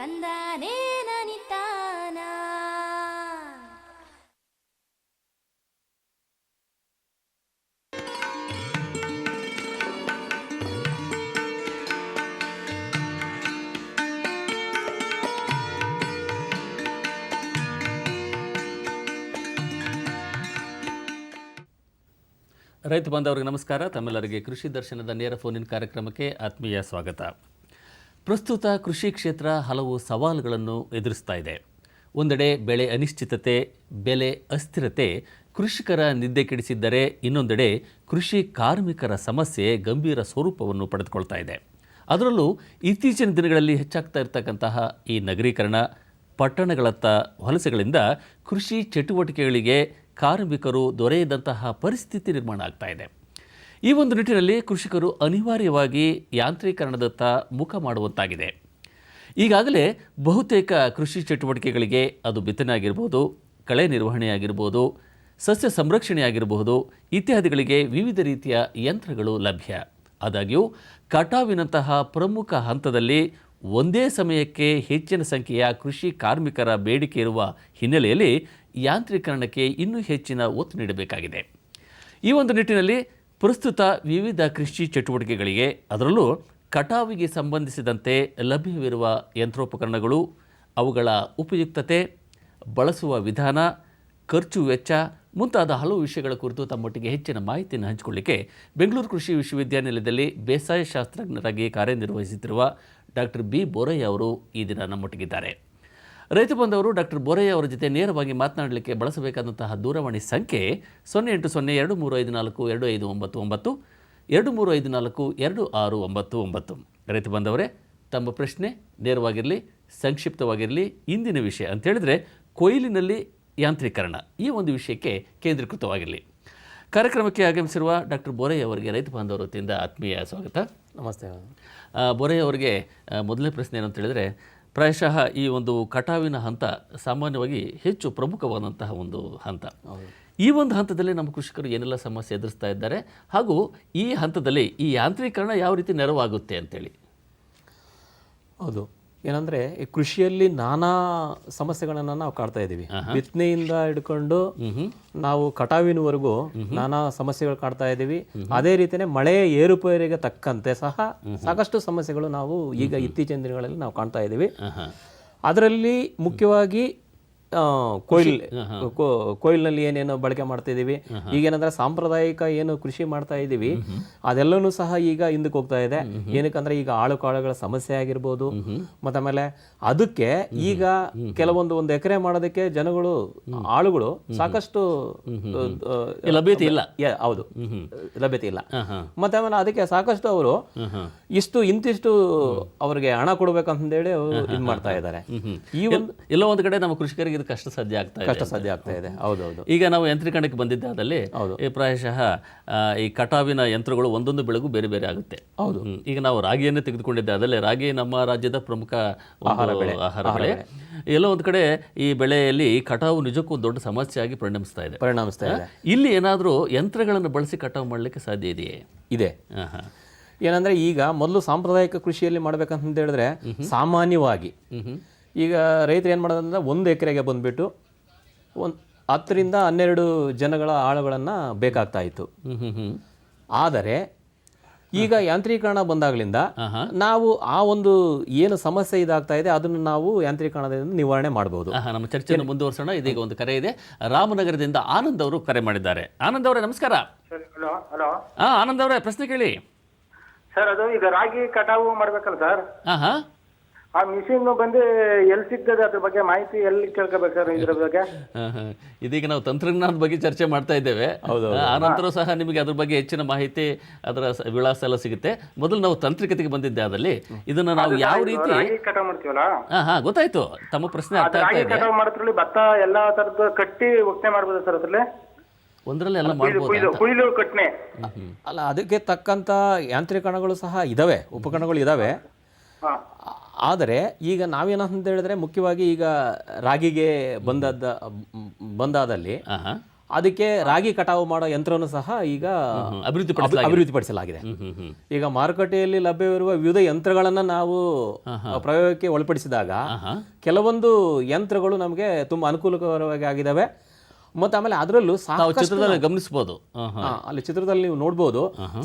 ತಂದಾನೇ ನನಿತಾನ. ರೈತ ಬಾಂಧವರಿಗೆ ನಮಸ್ಕಾರ. ತಮ್ಮೆಲ್ಲರಿಗೆ ಕೃಷಿ ದರ್ಶನದ ನೇರ ಫೋನಿನ್ ಕಾರ್ಯಕ್ರಮಕ್ಕೆ ಆತ್ಮೀಯ ಸ್ವಾಗತ. ಪ್ರಸ್ತುತ ಕೃಷಿ ಕ್ಷೇತ್ರ ಹಲವು ಸವಾಲುಗಳನ್ನು ಎದುರಿಸ್ತಾ ಇದೆ. ಒಂದೆಡೆ ಬೆಳೆ ಅನಿಶ್ಚಿತತೆ, ಬೆಲೆ ಅಸ್ಥಿರತೆ ಕೃಷಿಕರ ನಿದ್ದೆ ಕೆಡಿಸಿದ್ದರೆ, ಇನ್ನೊಂದೆಡೆ ಕೃಷಿ ಕಾರ್ಮಿಕರ ಸಮಸ್ಯೆ ಗಂಭೀರ ಸ್ವರೂಪವನ್ನು ಪಡೆದುಕೊಳ್ತಾ ಇದೆ. ಅದರಲ್ಲೂ ಇತ್ತೀಚಿನ ದಿನಗಳಲ್ಲಿ ಹೆಚ್ಚಾಗ್ತಾ ಇರತಕ್ಕಂತಹ ಈ ನಗರೀಕರಣ, ಪಟ್ಟಣಗಳತ್ತ ವಲಸೆಗಳಿಂದ ಕೃಷಿ ಚಟುವಟಿಕೆಗಳಿಗೆ ಕಾರ್ಮಿಕರು ದೊರೆಯದಂತಹ ಪರಿಸ್ಥಿತಿ ನಿರ್ಮಾಣ ಆಗ್ತಾ ಇದೆ. ಈ ಒಂದು ನಿಟ್ಟಿನಲ್ಲಿ ಕೃಷಿಕರು ಅನಿವಾರ್ಯವಾಗಿ ಯಾಂತ್ರೀಕರಣದತ್ತ ಮುಖ ಮಾಡುವಂತಾಗಿದೆ. ಈಗಾಗಲೇ ಬಹುತೇಕ ಕೃಷಿ ಚಟುವಟಿಕೆಗಳಿಗೆ, ಅದು ಬಿತ್ತನೆ ಆಗಿರ್ಬೋದು, ಕಳೆ ನಿರ್ವಹಣೆ ಆಗಿರ್ಬೋದು, ಸಸ್ಯ ಸಂರಕ್ಷಣೆ ಆಗಿರಬಹುದು, ಇತ್ಯಾದಿಗಳಿಗೆ ವಿವಿಧ ರೀತಿಯ ಯಂತ್ರಗಳು ಲಭ್ಯ. ಆದಾಗ್ಯೂ ಕಟಾವಿನಂತಹ ಪ್ರಮುಖ ಹಂತದಲ್ಲಿ ಒಂದೇ ಸಮಯಕ್ಕೆ ಹೆಚ್ಚಿನ ಸಂಖ್ಯೆಯ ಕೃಷಿ ಕಾರ್ಮಿಕರ ಬೇಡಿಕೆ ಇರುವ ಹಿನ್ನೆಲೆಯಲ್ಲಿ ಯಾಂತ್ರೀಕರಣಕ್ಕೆ ಇನ್ನೂ ಹೆಚ್ಚಿನ ಒತ್ತು ನೀಡಬೇಕಾಗಿದೆ. ಈ ಒಂದು ನಿಟ್ಟಿನಲ್ಲಿ ಪ್ರಸ್ತುತ ವಿವಿಧ ಕೃಷಿ ಚಟುವಟಿಕೆಗಳಿಗೆ, ಅದರಲ್ಲೂ ಕಟಾವಿಗೆ ಸಂಬಂಧಿಸಿದಂತೆ ಲಭ್ಯವಿರುವ ಯಂತ್ರೋಪಕರಣಗಳು, ಅವುಗಳ ಉಪಯುಕ್ತತೆ, ಬಳಸುವ ವಿಧಾನ, ಖರ್ಚು ವೆಚ್ಚ ಮುಂತಾದ ಹಲವು ವಿಷಯಗಳ ಕುರಿತು ತಮ್ಮೊಟ್ಟಿಗೆ ಹೆಚ್ಚಿನ ಮಾಹಿತಿಯನ್ನು ಹಂಚಿಕೊಳ್ಳಿಕ್ಕೆ ಬೆಂಗಳೂರು ಕೃಷಿ ವಿಶ್ವವಿದ್ಯಾನಿಲಯದಲ್ಲಿ ಬೇಸಾಯ ಶಾಸ್ತ್ರಜ್ಞರಾಗಿ ಕಾರ್ಯನಿರ್ವಹಿಸುತ್ತಿರುವ ಡಾಕ್ಟರ್ ಬಿ ಬೋರಯ್ಯ ಅವರು ಈ ದಿನ ನಮ್ಮೊಟ್ಟಿಗಿದ್ದಾರೆ. ರೈತ ಬಂದವರು ಡಾಕ್ಟರ್ ಬೋರಯ್ಯ ಅವರ ಜೊತೆ ನೇರವಾಗಿ ಮಾತನಾಡಲಿಕ್ಕೆ ಬಳಸಬೇಕಾದಂತಹ ದೂರವಾಣಿ ಸಂಖ್ಯೆ 0802342599 23542699. ರೈತ ಬಂದವರೇ, ತಮ್ಮ ಪ್ರಶ್ನೆ ನೇರವಾಗಿರಲಿ, ಸಂಕ್ಷಿಪ್ತವಾಗಿರಲಿ. ಇಂದಿನ ವಿಷಯ ಅಂತ ಹೇಳಿದ್ರೆ ಕೊಯ್ಲಿನಲ್ಲಿ ಯಾಂತ್ರೀಕರಣ, ಈ ಒಂದು ವಿಷಯಕ್ಕೆ ಕೇಂದ್ರೀಕೃತವಾಗಿರಲಿ. ಕಾರ್ಯಕ್ರಮಕ್ಕೆ ಆಗಮಿಸಿರುವ ಡಾಕ್ಟರ್ ಬೋರಯ್ಯ ಅವರಿಗೆ ರೈತ ಬಾಂಧವರ ವತಿಯಿಂದ ಆತ್ಮೀಯ ಸ್ವಾಗತ. ನಮಸ್ತೆ. ಬೋರಯ್ಯ ಅವರಿಗೆ ಮೊದಲನೇ ಪ್ರಶ್ನೆ ಏನಂತ ಹೇಳಿದರೆ, ಪ್ರಾಯಶಃ ಈ ಒಂದು ಕಟಾವಿನ ಹಂತ ಸಾಮಾನ್ಯವಾಗಿ ಹೆಚ್ಚು ಪ್ರಮುಖವಾದಂತಹ ಒಂದು ಹಂತ. ಈ ಒಂದು ಹಂತದಲ್ಲಿ ನಮ್ಮ ಕೃಷಿಕರು ಏನೆಲ್ಲ ಸಮಸ್ಯೆ ಎದುರಿಸ್ತಾ ಇದ್ದಾರೆ, ಹಾಗೂ ಈ ಹಂತದಲ್ಲಿ ಈ ಯಾಂತ್ರೀಕರಣ ಯಾವ ರೀತಿ ನೆರವಾಗುತ್ತೆ ಅಂತೇಳಿ? ಹೌದು, ಏನಂದರೆ ಈ ಕೃಷಿಯಲ್ಲಿ ನಾನಾ ಸಮಸ್ಯೆಗಳನ್ನು ನಾವು ಕಾಡ್ತಾ ಇದ್ದೀವಿ. ಬಿತ್ತನೆಯಿಂದ ಹಿಡ್ಕೊಂಡು ನಾವು ಕಟಾವಿನವರೆಗೂ ನಾನಾ ಸಮಸ್ಯೆಗಳು ಕಾಡ್ತಾ ಇದ್ದೀವಿ. ಅದೇ ರೀತಿಯೇ ಮಳೆಯ ಏರುಪೇರಿಗೆ ತಕ್ಕಂತೆ ಸಹ ಸಾಕಷ್ಟು ಸಮಸ್ಯೆಗಳು ನಾವು ಈಗ ಇತ್ತೀಚಿನ ದಿನಗಳಲ್ಲಿ ನಾವು ಕಾಣ್ತಾ ಇದ್ದೀವಿ. ಅದರಲ್ಲಿ ಮುಖ್ಯವಾಗಿ ಕೊಯ್ಲಿನಲ್ಲಿ ಏನೇನು ಬಳಕೆ ಮಾಡ್ತಾ ಇದ್ದೀವಿ, ಈಗೇನಂದ್ರೆ ಸಾಂಪ್ರದಾಯಿಕ ಏನು ಕೃಷಿ ಮಾಡ್ತಾ ಇದ್ದೀವಿ ಅದೆಲ್ಲನೂ ಸಹ ಈಗ ಹಿಂದಕ್ಕೆ ಹೋಗ್ತಾ ಇದೆ. ಏನಕ್ಕಂದ್ರೆ ಈಗ ಆಳುಕಾಳುಗಳ ಸಮಸ್ಯೆ ಆಗಿರ್ಬೋದು, ಮತ್ತೆ ಆಮೇಲೆ ಅದಕ್ಕೆ ಈಗ ಒಂದು ಎಕರೆ ಮಾಡೋದಕ್ಕೆ ಜನಗಳು, ಆಳುಗಳು ಸಾಕಷ್ಟು ಲಭ್ಯತೆ ಇಲ್ಲ. ಹೌದು, ಲಭ್ಯತೆ ಇಲ್ಲ. ಮತ್ತೆ ಆಮೇಲೆ ಅದಕ್ಕೆ ಸಾಕಷ್ಟು ಅವರು ಇಂತಿಷ್ಟು ಅವರಿಗೆ ಹಣ ಕೊಡ್ಬೇಕಂತೇಳಿ ಅವರು ಇದು ಮಾಡ್ತಾ ಇದ್ದಾರೆ. ಈ ಒಂದು ಎಲ್ಲ ಒಂದು ಕಡೆ ನಮ್ಮ ಕೃಷಿಕರಿಗೆ ಇದು ಕಷ್ಟ ಸಾಧ್ಯ ಆಗ್ತಾ ಇದೆ. ಹೌದೌದು. ಈಗ ನಾವು ಯಂತ್ರೀಕರಣಕ್ಕೆ ಬಂದಿದ್ದಾದಲ್ಲಿ ಪ್ರಾಯಶಃ ಈ ಕಟಾವಿನ ಯಂತ್ರಗಳು ಒಂದೊಂದು ಬೆಳೆಗೂ ಬೇರೆ ಬೇರೆ ಆಗುತ್ತೆ. ಹೌದು. ಈಗ ನಾವು ರಾಗಿಯನ್ನೇ ತೆಗೆದುಕೊಂಡಿದ್ದಾದಲ್ಲಿ, ರಾಗಿ ನಮ್ಮ ರಾಜ್ಯದ ಪ್ರಮುಖ ಆಹಾರ ಬೆಳೆ. ಎಲ್ಲೋ ಒಂದು ಕಡೆ ಈ ಬೆಳೆಯಲ್ಲಿ ಕಟಾವು ನಿಜಕ್ಕೂ ದೊಡ್ಡ ಸಮಸ್ಯೆಯಾಗಿ ಪರಿಣಮಿಸ್ತಾ ಇದೆ. ಇಲ್ಲಿ ಏನಾದರೂ ಯಂತ್ರಗಳನ್ನು ಬಳಸಿ ಕಟಾವು ಮಾಡಲಿಕ್ಕೆ ಸಾಧ್ಯ ಇದೆಯೇ? ಇದೆ. ಏನಂದ್ರೆ ಈಗ ಮೊದಲು ಸಾಂಪ್ರದಾಯಿಕ ಕೃಷಿಯಲ್ಲಿ ಮಾಡ್ಬೇಕಂತ ಹೇಳಿದ್ರೆ ಸಾಮಾನ್ಯವಾಗಿ ಈಗ ರೈತರು ಏನು ಮಾಡೋದಂದ್ರೆ 1 ಎಕರೆಗೆ ಬಂದ್ಬಿಟ್ಟು 10 ರಿಂದ 12 ಜನಗಳ ಆಳುಗಳನ್ನು ಬೇಕಾಗ್ತಾ ಇತ್ತು. ಆದರೆ ಈಗ ಯಾಂತ್ರೀಕರಣ ಬಂದಾಗಲಿಂದ ನಾವು ಆ ಒಂದು ಏನು ಸಮಸ್ಯೆ ಇದಾಗ್ತಾ ಇದೆ ಅದನ್ನು ನಾವು ಯಾಂತ್ರೀಕರಣದಿಂದ ನಿವಾರಣೆ ಮಾಡಬಹುದು. ನಮ್ಮ ಚರ್ಚೆಯನ್ನು ಮುಂದುವರಿಸೋಣ. ಇದೀಗ ಒಂದು ಕರೆ ಇದೆ. ರಾಮನಗರದಿಂದ ಆನಂದ್ ಅವರು ಕರೆ ಮಾಡಿದ್ದಾರೆ. ಆನಂದ್ ಅವರೇ ನಮಸ್ಕಾರ. ಹಲೋ. ಆನಂದ್ ಅವರೇ, ಪ್ರಶ್ನೆ ಕೇಳಿ ಸರ್. ಅದು ಈಗ ರಾಗಿ ಕಟಾವು ಮಾಡ್ಬೇಕಲ್ಲ ಸರ್, ಆ ಮಿಷಿನ್ ಬಂದು ಎಲ್ಲಿ ಸಿಗ್ತದೆ, ಅದ್ರ ಬಗ್ಗೆ ಮಾಹಿತಿ ಎಲ್ಲಿ ಕೇಳ್ಕೋಬೇಕು ಸರ್ ಇದ್ರ ಬಗ್ಗೆ? ಇದೀಗ ನಾವು ತಂತ್ರಜ್ಞಾನದ ಬಗ್ಗೆ ಚರ್ಚೆ ಮಾಡ್ತಾ ಇದ್ದೇವೆ. ಆನಂತರ ಸಹ ನಿಮಗೆ ಅದ್ರ ಬಗ್ಗೆ ಹೆಚ್ಚಿನ ಮಾಹಿತಿ, ಅದರ ವಿಳಾಸ ಎಲ್ಲ ಸಿಗುತ್ತೆ. ಮೊದಲು ನಾವು ತಾಂತ್ರಿಕತೆಗೆ ಬಂದಿದ್ದೆ. ಅದಲ್ಲಿ ಇದನ್ನ ನಾವು ಯಾವ ರೀತಿ ಕಟಾವು ಮಾಡ್ತೀವಲ್ಲ? ಗೊತ್ತಾಯ್ತು, ತಮ್ಮ ಪ್ರಶ್ನೆ ಅರ್ಥ ಆಗ್ತಾ ಇದೆ. ಕಟಾವು ಮಾಡೋದ್ರಲ್ಲಿ ಭತ್ತ ಎಲ್ಲಾ ತರದ್ದು ಕಟ್ಟಿ ಒಕ್ಕಣೆ ಮಾಡ್ಬೋದು ಸರ್? ಅದ್ರಲ್ಲಿ ಒಂದರಲ್ಲಿ ಎಲ್ಲ ಮಾಡ್ಬೋದು. ಕುಯ್ಲು ಕಟ್ನೆ ಅಲ್ಲ, ಅದಕ್ಕೆ ತಕ್ಕಂತ ಯಾಂತ್ರೀಕರಣಗಳು ಸಹ ಇದಾವೆ, ಉಪಕರಣಗಳು ಇದಾವೆ. ಆದರೆ ಈಗ ನಾವೇನಂತ ಹೇಳಿದ್ರೆ ಮುಖ್ಯವಾಗಿ ಈಗ ರಾಗಿಗೆ ಬಂದಾದಲ್ಲಿ ಅದಕ್ಕೆ ರಾಗಿ ಕಟಾವು ಮಾಡೋ ಯಂತ್ರವನ್ನು ಸಹ ಈಗ ಅಭಿವೃದ್ಧಿಪಡಿಸಲಾಗಿದೆ. ಈಗ ಮಾರುಕಟ್ಟೆಯಲ್ಲಿ ಲಭ್ಯವಿರುವ ವಿವಿಧ ಯಂತ್ರಗಳನ್ನ ನಾವು ಪ್ರಯೋಗಕ್ಕೆ ಒಳಪಡಿಸಿದಾಗ ಕೆಲವೊಂದು ಯಂತ್ರಗಳು ನಮಗೆ ತುಂಬಾ ಅನುಕೂಲಕರವಾಗಿ ಆಗಿದ್ದಾವೆ. ಮತ್ತೆ ಆಮೇಲೆ ಅದರಲ್ಲೂ ಚಿತ್ರದಲ್ಲಿ ಗಮನಿಸಬಹುದು, ಅಲ್ಲಿ ಚಿತ್ರದಲ್ಲಿ ನೀವು ನೋಡ್ಬೋದು,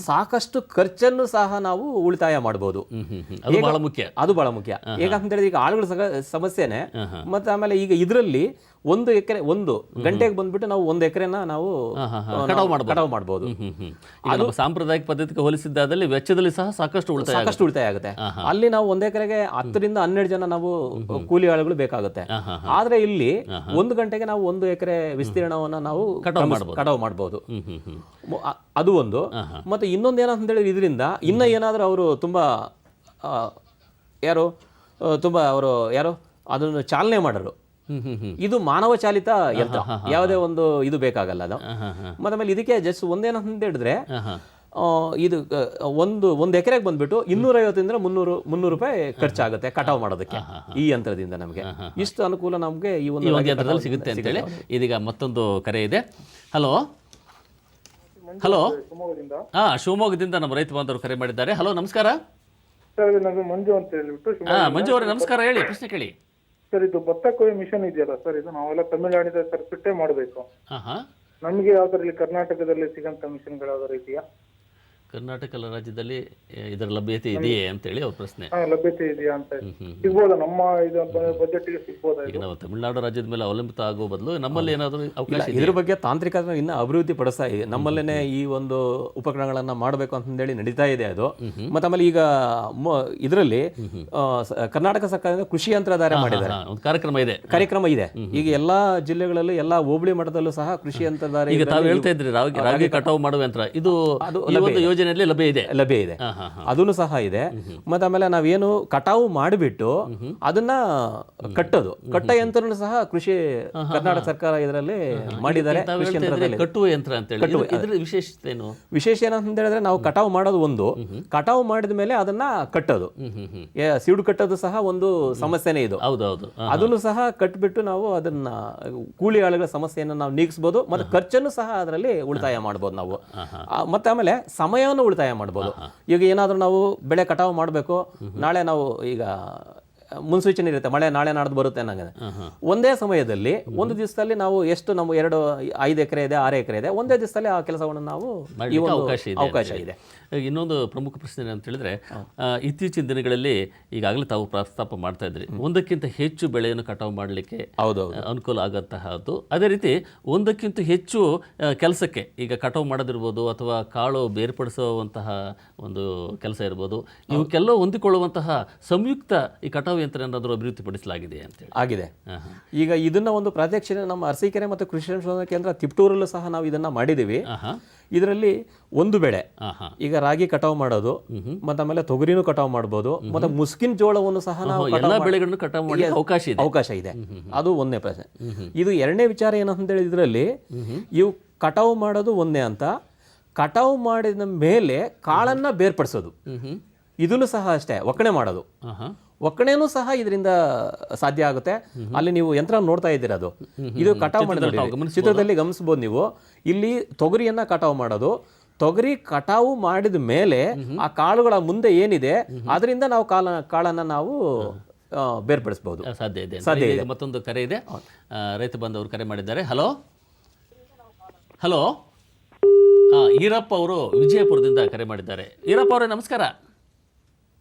ಸಾಕಷ್ಟು ಖರ್ಚನ್ನು ಸಹ ನಾವು ಉಳಿತಾಯ ಮಾಡಬಹುದು. ಅದು ಬಹಳ ಮುಖ್ಯ. ಯಾಕಂತ ಹೇಳಿದ್ರೆ ಈಗ ಆಳುಗಳ ಸಮಸ್ಯೆನೆ. ಮತ್ತೆ ಆಮೇಲೆ ಈಗ ಇದರಲ್ಲಿ 1 ಎಕರೆ 1 ಗಂಟೆಗೆ ಬಂದ್ಬಿಟ್ಟು ನಾವು 1 ಎಕರೆನ ನಾವು ಕಟಾವು ಮಾಡಬಹುದು. ಸಾಂಪ್ರದಾಯಿಕ ಪದ್ಧತಿಗೆ ಹೋಲಿಸಿದ್ದಾದಲ್ಲಿ ವೆಚ್ಚದಲ್ಲಿ ಸಹ ಸಾಕಷ್ಟು ಉಳಿತಾಯ ಆಗುತ್ತೆ. ಅಲ್ಲಿ ನಾವು 1 ಎಕರೆಗೆ 10 ರಿಂದ 12 ಜನ ನಾವು ಕೂಲಿ ಆಳುಗಳು ಬೇಕಾಗುತ್ತೆ. ಆದ್ರೆ ಇಲ್ಲಿ 1 ಗಂಟೆಗೆ ನಾವು 1 ಎಕರೆ ವಿಸ್ತೀರ್ಣವನ್ನ ನಾವು ಕಟಾವು ಮಾಡಬಹುದು. ಅದು ಒಂದು. ಮತ್ತೆ ಇನ್ನೊಂದು ಏನಂತ ಹೇಳಿದ್ರೆ ಇದರಿಂದ ಇನ್ನ ಏನಾದ್ರೂ ಅವರು ತುಂಬಾ ಅದನ್ನು ಚಾಲನೆ ಮಾಡರು. ಇದು ಮಾನವ ಚಾಲಿತ ಯಂತ್ರ, ಯಾವುದೇ ಒಂದು ಇದು ಬೇಕಾಗಲ್ಲ ಅದು. ಮತ್ತೆ ಆಮೇಲೆ ಇದಕ್ಕೆ ಜಸ್ಟ್ ಒಂದೇನಂತ ಹೇಳಿದ್ರೆ ಇದು ಒಂದು ಎಕರೆಗೆ ಬಂದ್ಬಿಟ್ಟು 250 300 ರೂಪಾಯಿ ಖರ್ಚಾಗುತ್ತೆ ಕಟಾವು ಮಾಡೋದಕ್ಕೆ. ಈ ಯಂತ್ರದಿಂದ ನಮಗೆ ಇಷ್ಟು ಅನುಕೂಲ ನಮಗೆ ಈ ಒಂದು ಯಂತ್ರದಲ್ಲಿ ಸಿಗುತ್ತೆ ಅಂತೇಳಿ. ಇದೀಗ ಮತ್ತೊಂದು ಕರೆ ಇದೆ. ಹಲೋ, ಶಿವಮೊಗ್ಗದಿಂದ ನಮ್ಮ ರೈತ ಬಾಂಧವರು ಕರೆ ಮಾಡಿದ್ದಾರೆ. ಹಲೋ, ನಮಸ್ಕಾರ ಸರ್. ನಾನು ಮಂಜು ಅಂತ ಹೇಳ್ಬಿಟ್ಟು. ಮಂಜು ಅವರೇ ನಮಸ್ಕಾರ, ಹೇಳಿ, ಪ್ರಶ್ನೆ ಕೇಳಿ. ಸರ್, ಇದು ಭತ್ತ ಕೊಯ್ಯೋ ಮಿಷನ್ ಇದೆಯಲ್ಲ ಸರ್, ಇದು ನಾವೆಲ್ಲ ತಮಿಳುನಾಡಿನ ತರಿಸ್ಬಿಟ್ಟೆ ಮಾಡಬೇಕು. ನಮಗೆ ಯಾವ್ದಾರಲ್ಲಿ ಕರ್ನಾಟಕದಲ್ಲಿ ಸಿಗಂತ ಮಿಷನ್ಗಳು ಯಾವ್ದಾರು ಇದೆಯಾ? ಕರ್ನಾಟಕ ರಾಜ್ಯದಲ್ಲಿ ಇದರ ಲಭ್ಯತೆ ಇದೆಯೇ ಅಂತೇಳಿ ಅವ್ರ ಪ್ರಶ್ನೆ. ಲಭ್ಯತೆ ಇದೆಯಾ ಅಂತ ಸಿಗ್ಬೋದಾ? ನಮ್ಮ ಇದು ಬಜೆಟ್ಗೆ ಸಿಗ್ಬೋದಾ? ಈಗ ನಾವು ತಮಿಳುನಾಡು ರಾಜ್ಯದ ಮೇಲೆ ಅವಲಂಬಿತ ಆಗೋ ಬದಲು ನಮ್ಮಲ್ಲಿ ಏನಾದರೂ ಅವಕಾಶ ಇದ್ರ ಬಗ್ಗೆ ತಾಂತ್ರಿಕ ಇನ್ನು ಅಭಿವೃದ್ಧಿ ಪಡಿಸ್ತಾ ಇದೆ. ನಮ್ಮಲ್ಲೇನೆ ಈ ಒಂದು ಉಪಕರಣಗಳನ್ನ ಮಾಡಬೇಕು ಅಂತಂದೇಳಿ ನಡೀತಾ ಇದೆ ಅದು. ಮತ್ತೆ ಆಮೇಲೆ ಈಗ ಇದರಲ್ಲಿ ಕರ್ನಾಟಕ ಸರ್ಕಾರದಿಂದ ಕೃಷಿ ಯಂತ್ರಧಾರೆ ಮಾಡಿದ್ದಾರೆ, ಒಂದು ಕಾರ್ಯಕ್ರಮ ಇದೆ. ಈಗ ಎಲ್ಲಾ ಜಿಲ್ಲೆಗಳಲ್ಲೂ ಎಲ್ಲಾ ಹೋಬಳಿ ಮಟ್ಟದಲ್ಲೂ ಸಹ ಕೃಷಿ ಯಂತ್ರಧಾರೆ. ಈಗ ತಾವು ಹೇಳ್ತಾ ಇದ್ರಿ ರಾಗಿ ಕಟಾವು ಮಾಡುವ ಯಂತ್ರ, ಇದು ಯೋಜನೆ ಲಭ್ಯ ಇದೆ. ಅದನ್ನು ಸಹ ಇದೆ. ಮತ್ತೆ ಆಮೇಲೆ ನಾವೇನು ಕಟಾವು ಮಾಡಿಬಿಟ್ಟು ಅದನ್ನ ಕಟ್ಟ ಯಂತ್ರನು ಸಹ ಕೃಷಿ ಕರ್ನಾಟಕ ಸರ್ಕಾರ ಇದರಲ್ಲಿ ಮಾಡಿದ್ದಾರೆ. ಕಟ್ಟುವ ಯಂತ್ರ ಅಂತ ಹೇಳಿ ವಿಶೇಷತೆ ಏನು? ವಿಶೇಷ ಏನಂತ ಹೇಳಿದ್ರೆ ನಾವು ಕಟಾವು ಮಾಡೋದು ಒಂದು, ಕಟಾವು ಮಾಡಿದ ಮೇಲೆ ಅದನ್ನ ಕಟ್ಟೋದು, ಸಿಡು ಕಟ್ಟೋದು ಸಹ ಒಂದು ಸಮಸ್ಯೆನೇ ಇದು. ಹೌದೌದು, ಅದನ್ನು ಸಹ ಕಟ್ಬಿಟ್ಟು ನಾವು ಅದನ್ನ ಕೂಲಿ ಆಳುಗಳ ಸಮಸ್ಯೆಯನ್ನು ನಾವು ನೀಗಿಸಬಹುದು. ಮತ್ತೆ ಖರ್ಚನ್ನು ಸಹ ಅದರಲ್ಲಿ ಉಳಿತಾಯ ಮಾಡಬಹುದು ನಾವು. ಮತ್ತೆ ಆಮೇಲೆ ಸಮಯವನ್ನು ಉಳಿತಾಯ ಮಾಡಬಹುದು. ಈಗ ಏನಾದ್ರೂ ನಾವು ಬೆಳೆ ಕಟಾವು ಮಾಡಬೇಕು, ನಾಳೆ ನಾವು ಈಗ ಮುನ್ಸೂಚನೆ ಇರುತ್ತೆ, ಮಳೆ ನಾಳೆ ನಾಡ್ದು ಬರುತ್ತೆ ಅನ್ನಂಗೆ. ಒಂದೇ ಸಮಯದಲ್ಲಿ ಒಂದು ದಿವಸದಲ್ಲಿ ನಾವು ಎಷ್ಟು ನಮ್ಮ 5 ಎಕರೆ ಇದೆ, 6 ಎಕರೆ ಇದೆ, ಒಂದೇ ದಿವಸದಲ್ಲಿ ಆ ಕೆಲಸವನ್ನು ನಾವು ಅವಕಾಶ ಇದೆ. ಇನ್ನೊಂದು ಪ್ರಮುಖ ಪ್ರಶ್ನೆ ಅಂತ ಹೇಳಿದ್ರೆ, ಇತ್ತೀಚಿನ ದಿನಗಳಲ್ಲಿ ಈಗಾಗಲೇ ತಾವು ಪ್ರಸ್ತಾಪ ಮಾಡ್ತಾ ಇದ್ರಿ, ಒಂದಕ್ಕಿಂತ ಹೆಚ್ಚು ಬೆಳೆಯನ್ನು ಕಟಾವು ಮಾಡಲಿಕ್ಕೆ ಅನುಕೂಲ ಆಗಂತಹದ್ದು. ಅದೇ ರೀತಿ ಒಂದಕ್ಕಿಂತ ಹೆಚ್ಚು ಕೆಲಸಕ್ಕೆ, ಈಗ ಕಟಾವು ಮಾಡೋದಿರ್ಬೋದು ಅಥವಾ ಕಾಳು ಬೇರ್ಪಡಿಸುವಂತಹ ಒಂದು ಕೆಲಸ ಇರ್ಬೋದು, ಇವಕ್ಕೆಲ್ಲ ಹೊಂದಿಕೊಳ್ಳುವಂತಹ ಸಂಯುಕ್ತ ಈ ಕಟಾವು ಯಂತ್ರ ಏನಾದರೂ ಅಭಿವೃದ್ಧಿಪಡಿಸಲಾಗಿದೆ ಅಂತೇಳಿ ಆಗಿದೆ. ಈಗ ಇದನ್ನ ಒಂದು ಪ್ರಾತ್ಯಕ್ಷಿಕೆ ನಮ್ಮ ಅರಸೀಕೆರೆ ಮತ್ತು ಕೃಷಿ ಸಂಶೋಧನಾ ಕೇಂದ್ರ ತಿಪ್ಟೂರಲ್ಲೂ ಸಹ ನಾವು ಇದನ್ನ ಮಾಡಿದ್ದೀವಿ. ಇದರಲ್ಲಿ ಒಂದು ಬೆಳೆ, ಈಗ ರಾಗಿ ಕಟಾವು ಮಾಡೋದು, ಮತ್ತೆ ಆಮೇಲೆ ತೊಗರಿನೂ ಕಟಾವು ಮಾಡಬಹುದು, ಮತ್ತೆ ಮುಸ್ಕಿನ್ ಜೋಳವನ್ನು ಸಹ ನಾವು ಎಲ್ಲಾ ಬೆಳೆಗಳನ್ನು ಕಟಾವು ಮಾಡಿ ಅವಕಾಶ ಇದೆ. ಅದು ಒಂದನೇ ಪ್ರಶ್ನೆ. ಇದು ಎರಡನೇ ವಿಚಾರ ಏನಂತ ಹೇಳಿ, ಇದರಲ್ಲಿ ಇವು ಕಟಾವು ಮಾಡೋದು ಒಂದೇ ಅಂತ, ಕಟಾವು ಮಾಡಿದ ಮೇಲೆ ಕಾಳನ್ನ ಬೇರ್ಪಡಿಸೋದು ಇದನ್ನು ಸಹ ಅಷ್ಟೇ, ಒಕ್ಕಣೆ ಮಾಡೋದು, ಒಕ್ಕಣೆನೂ ಸಹ ಇದರಿಂದ ಸಾಧ್ಯ ಆಗುತ್ತೆ. ಅಲ್ಲಿ ನೀವು ಯಂತ್ರ ನೋಡ್ತಾ ಇದ್ದೀರಾ, ಅದು ಇದು ಕಟಾವು ಮಾಡಿದ ಚಿತ್ರದಲ್ಲಿ ಗಮನಿಸಬಹುದು ನೀವು. ಇಲ್ಲಿ ತೊಗರಿಯನ್ನ ಕಟಾವು ಮಾಡೋದು, ತೊಗರಿ ಕಟಾವು ಮಾಡಿದ ಮೇಲೆ ಆ ಕಾಳುಗಳ ಮುಂದೆ ಏನಿದೆ ಅದರಿಂದ ನಾವು ಕಾಳನ್ನ ನಾವು ಬೇರ್ಪಡಿಸಬಹುದು, ಸಾಧ್ಯ ಇದೆ. ಮತ್ತೊಂದು ಕರೆ ಇದೆ, ರೈತ ಬಾಂಧವರು ಕರೆ ಮಾಡಿದ್ದಾರೆ. ಹಲೋ, ಈರಪ್ಪ ಅವರು ವಿಜಯಪುರದಿಂದ ಕರೆ ಮಾಡಿದ್ದಾರೆ. ಈರಪ್ಪ ಅವರೇ ನಮಸ್ಕಾರ.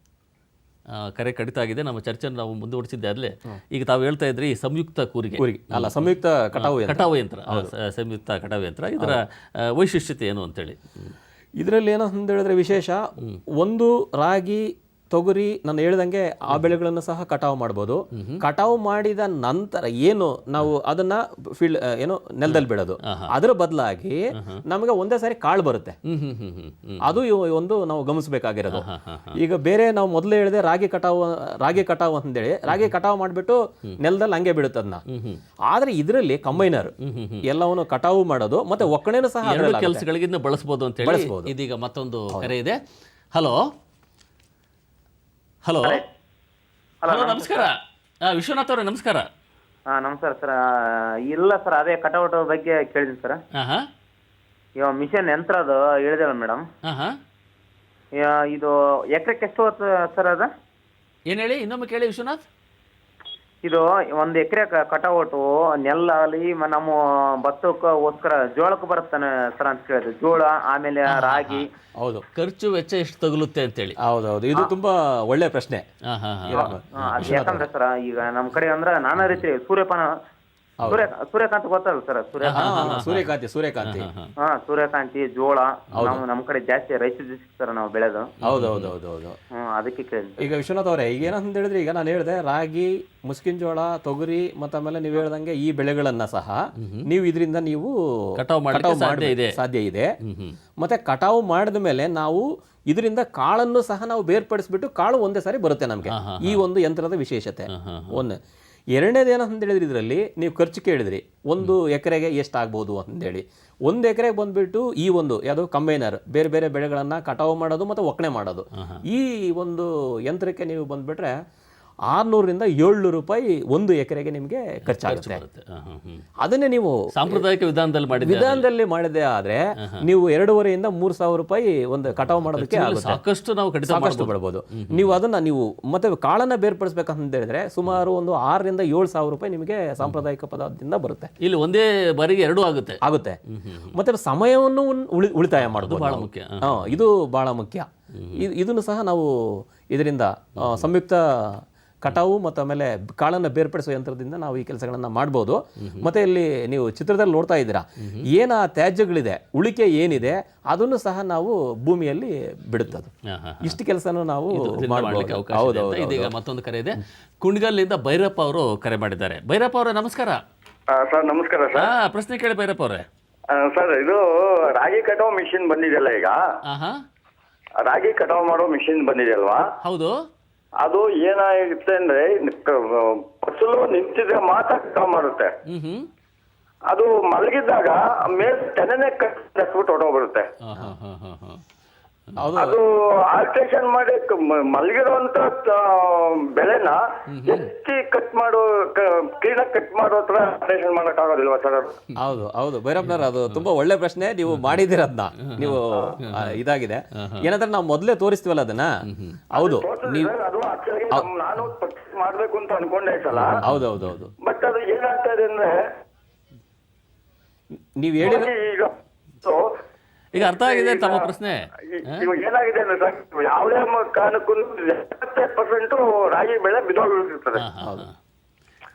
ಕರೆ ಕಡಿತ ಆಗಿದೆ. ನಮ್ಮ ಚರ್ಚೆಯನ್ನು ನಾವು ಮುಂದುವರಿಸಿದ್ದಾಗಲೇ ಈಗ ತಾವು ಹೇಳ್ತಾ ಇದ್ರಿ ಸಂಯುಕ್ತ ಕೂರಿಗೆ ಅಲ್ಲ, ಸಂಯುಕ್ತ ಕಟಾವು ಯಂತ್ರ, ಸಂಯುಕ್ತ ಕಟಾವು ಯಂತ್ರ, ಇದರ ವೈಶಿಷ್ಟ್ಯತೆ ಏನು ಅಂತೇಳಿ. ಇದರಲ್ಲಿ ಏನೋ ಅಂತ ಹೇಳಿದ್ರೆ ವಿಶೇಷ ಒಂದು, ರಾಗಿ ತೊಗರಿ ನಾನು ಹೇಳ್ದಂಗೆ ಆ ಬೆಳೆಗಳನ್ನು ಸಹ ಕಟಾವು ಮಾಡ್ಬೋದು. ಕಟಾವು ಮಾಡಿದ ನಂತರ ಏನು ನಾವು ಅದನ್ನ ನೆಲದಲ್ಲಿ ಬಿಡೋದು, ಅದರ ಬದಲಾಗಿ ನಮಗೆ ಒಂದೇ ಸಾರಿ ಕಾಳು ಬರುತ್ತೆ. ಅದು ಒಂದು ನಾವು ಗಮನಿಸಬೇಕಾಗಿರೋದು. ಈಗ ಬೇರೆ ನಾವು ಮೊದಲು ಹೇಳಿದೆ ರಾಗಿ ಕಟಾವು ಅಂತೇಳಿ, ರಾಗಿ ಕಟಾವು ಮಾಡಿಬಿಟ್ಟು ನೆಲದಲ್ಲಿ ಹಂಗೆ ಬಿಡುತ್ತೆ ಅದನ್ನ. ಆದ್ರೆ ಇದರಲ್ಲಿ ಕಂಬೈನರ್ ಎಲ್ಲವನ್ನು ಕಟಾವು ಮಾಡೋದು ಮತ್ತೆ ಒಕ್ಕಣೆನೂ ಸಹ ಕೆಲಸಗಳಿಗೆ ಬಳಸಬಹುದು ಅಂತ ಹೇಳಿ. ಇದೀಗ ಮತ್ತೊಂದು ಕರೆ ಇದೆ. ಹಲೋ, ನಮಸ್ಕಾರ. ವಿಶ್ವನಾಥ್ ಅವರೇ ನಮಸ್ಕಾರ. ನಮಸ್ಕಾರ ಸರ್. ಇಲ್ಲ ಸರ್, ಅದೇ ಕಟೌಟ್ ಬಗ್ಗೆ ಕೇಳಿದ್ದೀನಿ ಸರ್. ಹಾಂ ಹಾಂ ಇವಾಗ ಮಿಷನ್ ಯಂತ್ರ ಅದು ಹೇಳಿದಲ್ಲ ಮೇಡಮ್, ಹಾಂ ಹಾಂ ಇದು ಎಕರೆಕ್ಕೆ ಎಷ್ಟು ಹೋಗುತ್ತೆ ಸರ್ ಅದು? ಏನು ಹೇಳಿ, ಇನ್ನೊಮ್ಮೆ ಕೇಳಿ ವಿಶ್ವನಾಥ್. ಇದು 1 ಎಕರೆ ಕಟೌಟು ನೆಲ್ಲಾಗಲಿ ನಮ್ಮ ಭತ್ತಕ್ಕೋಸ್ಕರ ಜೋಳಕ್ಕೆ ಬರುತ್ತಾನೆ ಸರ್ ಅಂತ ಕೇಳಿದ್ರು. ಜೋಳ ಆಮೇಲೆ ರಾಗಿ. ಹೌದು, ಖರ್ಚು ವೆಚ್ಚ ಎಷ್ಟು ತಗುಲುತ್ತೆ ಅಂತೇಳಿ. ಹೌದೌದು, ಇದು ತುಂಬಾ ಒಳ್ಳೆ ಪ್ರಶ್ನೆ. ಹಾಂ ಹಾಂ ಹಾಂ ಅದು ಯಾಕಂದ್ರೆ ಸರ್ ಈಗ ನಮ್ಮ ಕಡೆ ಅಂದ್ರೆ ನಾನಾ ರೀತಿ ಸೂರ್ಯಕಾಂತಿ ಗೊತ್ತಲ್ಲ ಸರ್? ಸೂರ್ಯಕಾಂತಿ ಸೂರ್ಯಕಾಂತಿ, ಜೋಳ ನಮ್ಮ ಕಡೆ ಜಾಸ್ತಿ ರೈತ ಸರ್ ನಾವು ಬೆಳೆದು. ಹೌದೌದೌದೌದು. ಅದಕ್ಕೆ ಕೇಳಿದ್ವಿ. ಈಗ ವಿಶ್ವನಾಥ್ ಅವರೇ, ಈಗ ಏನಂತ ಹೇಳಿದ್ರೆ, ಈಗ ನಾನು ಹೇಳಿದೆ ರಾಗಿ, ಮುಸ್ಕಿನ ಜೋಳ, ತೊಗರಿ ಮತ್ತೆ ಆಮೇಲೆ ನೀವು ಹೇಳ್ದಂಗೆ ಈ ಬೆಳೆಗಳನ್ನ ಸಹ ನೀವು ಇದರಿಂದ ನೀವು ಕಟಾವು ಮಾಡಲಿಕ್ಕೆ ಸಾಧ್ಯ ಇದೆ. ಮತ್ತೆ ಕಟಾವು ಮಾಡಿದ ಮೇಲೆ ನಾವು ಇದರಿಂದ ಕಾಳನ್ನು ಸಹ ನಾವು ಬೇರ್ಪಡಿಸ್ಬಿಟ್ಟು ಕಾಳು ಒಂದೇ ಸಾರಿ ಬರುತ್ತೆ ನಮಗೆ. ಈ ಒಂದು ಯಂತ್ರದ ವಿಶೇಷತೆ ಒಂದು. ಎರಡನೇದು ಏನಂತ ಹೇಳಿದ್ರಿ, ಇದರಲ್ಲಿ ನೀವು ಖರ್ಚು ಕೇಳಿದ್ರಿ 1 ಎಕರೆಗೆ ಎಷ್ಟಾಗ್ಬೋದು ಅಂತೇಳಿ. 1 ಎಕರೆಗೆ ಬಂದ್ಬಿಟ್ಟು ಈ ಒಂದು ಯಾವುದು ಕಂಬೈನರ್, ಬೇರೆ ಬೇರೆ ಬೆಳೆಗಳನ್ನು ಕಟಾವು ಮಾಡೋದು ಮತ್ತು ಒಕ್ಕಣೆ ಮಾಡೋದು, ಈ ಒಂದು ಯಂತ್ರಕ್ಕೆ ನೀವು ಬಂದ್ಬಿಟ್ರೆ 600 ರಿಂದ 700 ರೂಪಾಯಿ 1 ಎಕರೆಗೆ ನಿಮಗೆ ಖರ್ಚಾಗುತ್ತೆ. ಅದನ್ನೇ ನೀವು ಸಾಂಪ್ರದಾಯಿಕ ವಿಧಾನದಲ್ಲಿ ಮಾಡಿದೆ ಆದ್ರೆ ನೀವು 2,500 ರಿಂದ 3,000 ರೂಪಾಯಿ ಒಂದು ಕಟಾವು ಮಾಡೋದಕ್ಕೆ ಸಾಕಷ್ಟು ನಾವು ಸಾಕಷ್ಟು ಬಿಡ್ಬೋದು. ನೀವು ಅದನ್ನ ನೀವು ಮತ್ತೆ ಕಾಳನ್ನ ಬೇರ್ಪಡಿಸ್ಬೇಕಂತ ಹೇಳಿದ್ರೆ ಸುಮಾರು ಒಂದು 6,000 ರಿಂದ 7,000 ರೂಪಾಯಿ ನಿಮಗೆ ಸಾಂಪ್ರದಾಯಿಕ ಪದಾರ್ಥದಿಂದ ಬರುತ್ತೆ. ಇಲ್ಲಿ ಒಂದೇ ಬಾರಿಗೆ 2 ಆಗುತ್ತೆ. ಮತ್ತೆ ಸಮಯವನ್ನು ಉಳಿತಾಯ ಮಾಡೋದು ಬಹಳ ಮುಖ್ಯ. ಇದು ಬಹಳ ಮುಖ್ಯ. ಇದನ್ನು ಸಹ ನಾವು ಇದರಿಂದ ಸಂಯುಕ್ತ ಕಟಾವು ಮತ್ತು ಆಮೇಲೆ ಕಾಳನ್ನು ಬೇರ್ಪಡಿಸುವ ಯಂತ್ರದಿಂದ ನಾವು ಈ ಕೆಲಸಗಳನ್ನು ಮಾಡ್ಬೋದು. ಮತ್ತು ಇಲ್ಲಿ ನೀವು ಚಿತ್ರದಲ್ಲಿ ನೋಡ್ತಾ ಇದ್ದೀರಾ, ಏನು ತ್ಯಾಜ್ಯಗಳಿದೆ, ಉಳಿಕೆ ಏನಿದೆ ಅದನ್ನು ಸಹ ನಾವು ಭೂಮಿಯಲ್ಲಿ ಬಿಡುತ್ತದು. ಇಷ್ಟು ಕೆಲಸನೂ ನಾವು ಮಾಡಬಹುದು. ಇದೀಗ ಮತ್ತೊಂದು ಕರೆ ಇದೆ. ಕುಣಿಗಲ್ಲಿಂದ ಭೈರಪ್ಪ ಅವರು ಕರೆ ಮಾಡಿದ್ದಾರೆ. ಭೈರಪ್ಪ ಅವರೇ ನಮಸ್ಕಾರ. ಸರ್ ನಮಸ್ಕಾರ ಸರ್. ಪ್ರಶ್ನೆ ಕೇಳಿ ಭೈರಪ್ಪ ಅವರೇ. ಸರ್, ಇದು ರಾಗಿ ಕಟಾವು ಮಿಷಿನ್ ಬಂದಿದೆಯಲ್ಲ, ಈಗ ರಾಗಿ ಕಟಾವು ಮಾಡೋ ಮಿಷಿನ್ ಬಂದಿದೆಯಲ್ವಾ? ಹೌದು. ಅದು ಏನಾಗುತ್ತೆ ಅಂದ್ರೆ ಫಸಲು ನಿಂತಿದ್ರೆ ಮಾತ್ರ ಕಟಾವು ಮಾಡುತ್ತೆ. ಅದು ಮಲಗಿದ್ದಾಗ ಮೇಲೆ ತೆನೆನೆ ಕಟ್ಬಿಟ್ಟು ಹೊಟ್ಟೋಗ್ಬಿಡುತ್ತೆ. ಅದು ಆಲ್ಟ್ರೇಷನ್ ಮಾಡಿ ಮಲಗಿರುವಂತ ಬೆಳೆನ ಎತ್ತಿ ಕಟ್ ಮಾಡೋ ಕ್ಲೀನಾಗಿ ಕಟ್ ಮಾಡೋ ಹತ್ರ ಆಲ್ಟ್ರೇಷನ್ ಮಾಡಕ್ ಆಗೋದಿಲ್ವಾ ಸರ್? ಹೌದು ಭೈರಪ್ಪನವ್ರ, ಅದು ತುಂಬಾ ಒಳ್ಳೆ ಪ್ರಶ್ನೆ. ನೀವು ಮಾಡಿದಿರದ್ನ ನೀವು ಇದಾಗಿದೆ. ಏನಂದ್ರೆ ನಾವು ಮೊದಲೇ ತೋರಿಸ್ತೀವಲ್ಲ ಅದನ್ನ. ಹೌದು, ನಾನು ಮಾಡ್ಬೇಕು ಅಂತ ಅನ್ಕೊಂಡೆ ಸಲ. ಹೌದೌದೌದು. ಬಟ್ ಅದು ಏನಾಗ್ತಾ ಇದೆ ಅಂದ್ರೆ ನೀವ್ ಹೇಳಿ ಈಗ ಅರ್ಥ ಆಗಿದೆ ತಮ್ಮ ಪ್ರಶ್ನೆ. ಇವಾಗ ಏನಾಗಿದೆ ಅಂದ್ರೆ ಸರ್, ಯಾವುದೇ ಕಾರಣಕ್ಕೂ 70% ರಾಗಿ ಬೆಳೆ ಬಿದ್ದೋಗಿರ್ತದೆ.